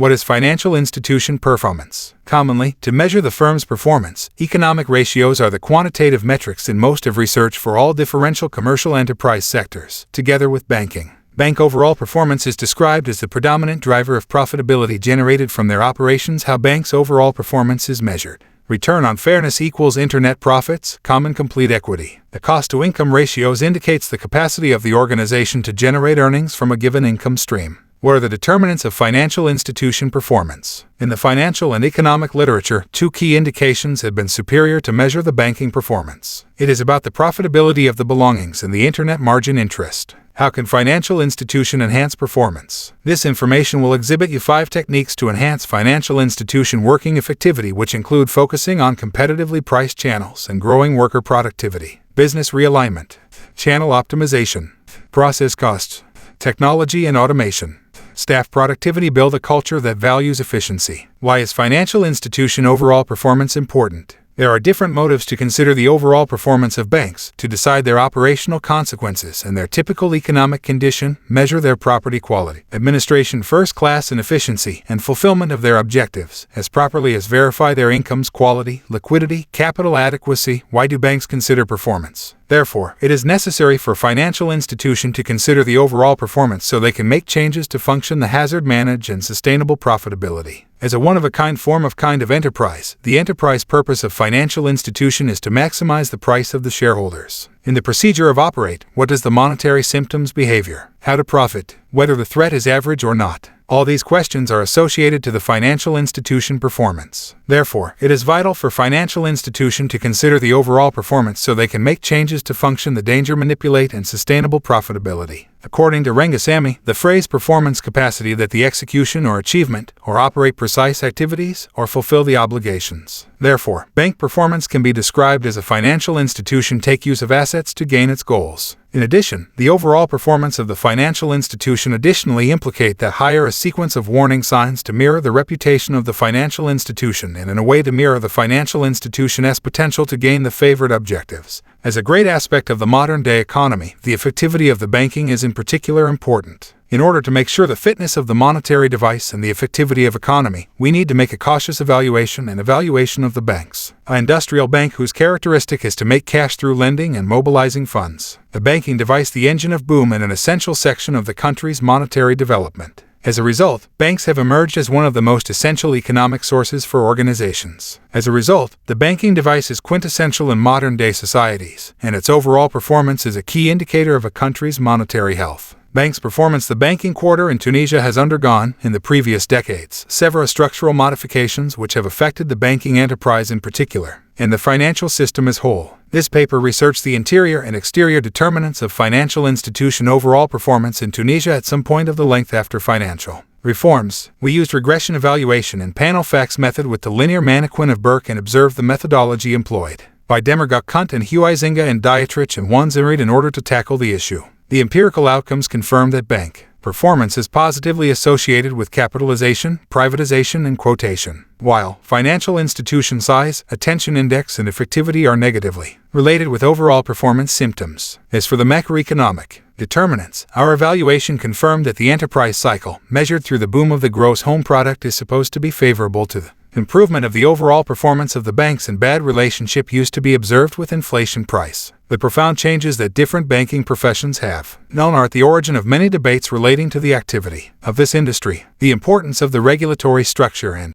What is financial institution performance? Commonly, to measure the firm's performance, economic ratios are the quantitative metrics in most of research for all differential commercial enterprise sectors, together with banking. Bank overall performance is described as the predominant driver of profitability generated from their operations. How banks' overall performance is measured. Return on fairness equals internet profits, common complete equity. The cost-to-income ratios indicates the capacity of the organization to generate earnings from a given income stream. What are the determinants of financial institution performance? In the financial and economic literature, two key indications have been superior to measure the banking performance. It is about the profitability of the belongings and the internet margin interest. How can financial institution enhance performance? This information will exhibit you 5 techniques to enhance financial institution working effectivity, which include focusing on competitively priced channels and growing worker productivity, business realignment, channel optimization, process costs, technology and automation, staff productivity. Build a culture that values efficiency. Why is financial institution overall performance important? There are different motives to consider the overall performance of banks, to decide their operational consequences and their typical economic condition, measure their property quality, administration first class and efficiency, and fulfillment of their objectives, as properly as verify their income's quality, liquidity, capital adequacy. Why do banks consider performance? Therefore, it is necessary for financial institution to consider the overall performance so they can make changes to function the hazard manage and sustainable profitability. As a one-of-a-kind form of enterprise, the enterprise purpose of financial institution is to maximize the price of the shareholders. In the procedure of operate, what is the monetary symptoms behavior? How to profit? Whether the threat is average or not? All these questions are associated to the financial institution performance. Therefore, it is vital for financial institution to consider the overall performance so they can make changes to function the danger manipulate and sustainable profitability. According to Rangasamy, the phrase performance capacity that the execution or achievement or operate precise activities or fulfill the obligations. Therefore, bank performance can be described as a financial institution take use of assets to gain its goals. In addition, the overall performance of the financial institution additionally implicate that hire a sequence of warning signs to mirror the reputation of the financial institution and in a way to mirror the financial institution's potential to gain the favored objectives. As a great aspect of the modern-day economy, the effectivity of the banking is in particular important. In order to make sure the fitness of the monetary device and the effectivity of economy, we need to make a cautious evaluation and evaluation of the banks. An industrial bank whose characteristic is to make cash through lending and mobilizing funds. The banking device the engine of boom and an essential section of the country's monetary development. As a result, banks have emerged as one of the most essential economic sources for organizations. As a result, the banking device is quintessential in modern-day societies, and its overall performance is a key indicator of a country's monetary health. Banks' performance. The banking quarter in Tunisia has undergone, in the previous decades, several structural modifications which have affected the banking enterprise in particular, and the financial system as whole. This paper researched the interior and exterior determinants of financial institution overall performance in Tunisia at some point of the length after financial reforms. We used regression evaluation and panel facts method with the linear mannequin of Burke and observed the methodology employed by Demirgok, Kunt and Huizinga and Dietrich and Wanzenried in order to tackle the issue. The empirical outcomes confirm that bank performance is positively associated with capitalization, privatization, and quotation, while financial institution size, attention index, and effectivity are negatively related with overall performance symptoms. As for the macroeconomic determinants, our evaluation confirmed that the enterprise cycle, measured through the boom of the gross home product, is supposed to be favorable to the improvement of the overall performance of the banks, and bad relationship used to be observed with inflation price. The profound changes that different banking professions have known are at the origin of many debates relating to the activity of this industry, the importance of the regulatory structure, and